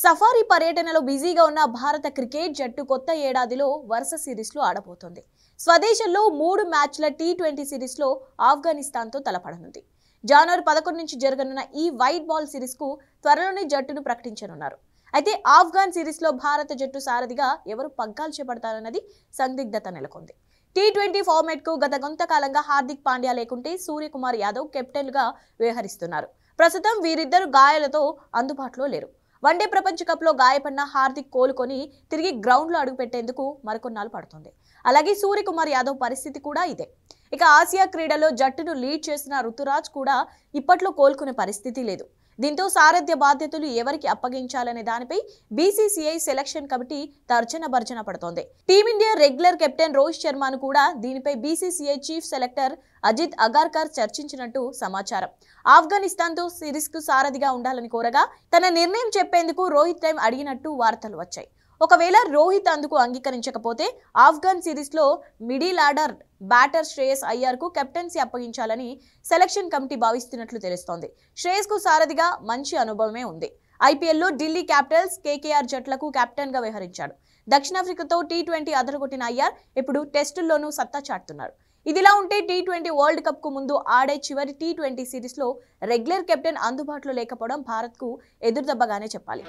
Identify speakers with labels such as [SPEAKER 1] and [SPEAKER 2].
[SPEAKER 1] Safari పర్యటనలో బిజీగా ఉన్న భారత క్రికెట్ జట్టు కొత్త ఏడాదిలో వరుస సిరీస్లు ఆడబోతోంది. స్వదేశంలో 3 మ్యాచ్ల టీ20 సిరీస్లో ఆఫ్ఘనిస్తాన్తో తలపడనుంది. జనవరి 11 నుంచి జరగనున్న ఈ వైట్ బాల్ సిరీస్కు త్వరలోనే జట్టును ప్రకటించనున్నారు. అయితే ఆఫ్ఘన్ సిరీస్లో భారత జట్టు సారథిగా ఎవరు పగ్గాలు చేపడతారన్నది సందిగ్ధత నెలకొంది. టీ20 ఫార్మాట్కు గత కొంతకాలంగా హార్దిక్ పాండ్యా లేకుంటే సూర్యకుమార్ యాదవ్ కెప్టెన్గా వ్యవహరిస్తున్నారు. ప్రస్తుతం వీరిద్దరు గాయాలతో అందుబాటులో లేరు. వన్డే ప్రపంచ కప్లో గాయపడిన హార్దిక్ కోలుకొని తిరిగి గ్రౌండ్లో అడుగుపెట్టేందుకు మరికొన్నాళ్ళు పడుతుంది. అలాగే సూర్యకుమార్ యాదవ్ పరిస్థితి కూడా ఇదే. ఇక ఆసియా క్రీడలో జట్టును లీడ్ చేసిన రుతురాజ్ కూడా ఇప్పట్లో కోలుకునే పరిస్థితి లేదు. దీంతో సారథ్య బాధ్యతలు ఎవరికి అప్పగించాలనే దానిపై బీసీసీఐ సెలక్షన్ కమిటీ తర్జన భర్జన పడుతోంది. టీమిండియా రెగ్యులర్ కెప్టెన్ రోహిత్ శర్మను కూడా దీనిపై BCCI chief selector Ajit Agarkar చర్చించినట్టు సమాచారం. ఆఫ్ఘనిస్తాన్తో సిరీస్కు సారథిగా ఉండాలని కోరగా తన నిర్ణయం చెప్పేందుకు రోహిత్ టైం అడిగినట్టు వార్తలు వచ్చాయి. ఒకవేళ రోహిత్ అందుకు అంగీకరించకపోతే ఆఫ్ఘన్ సిరీస్లో మిడిల్ ఆర్డర్ బ్యాటర్ శ్రేయస్ అయ్యర్కు కెప్టెన్సీ అప్పగించాలని సెలక్షన్ కమిటీ భావిస్తున్నట్లు తెలుస్తోంది. శ్రేయస్కు సారథిగా మంచి అనుభవమే ఉంది. ఐపీఎల్లో ఢిల్లీ క్యాపిటల్స్, కేకేఆర్ జట్లకు కెప్టెన్గా వ్యవహరించాడు. దక్షిణాఫ్రికాతో టీ20 అదరగొట్టిన అయ్యర్ ఇప్పుడు టెస్టుల్లోనూ సత్తా చాటుతున్నాడు. ఇదిలా ఉంటే టీ20 వరల్డ్ కప్ కు ముందు ఆడే చివరి టీ20 సిరీస్లో రెగ్యులర్ కెప్టెన్ అందుబాటులో లేకపోవడం భారత్కు ఎదురుదెబ్బగానే చెప్పాలి.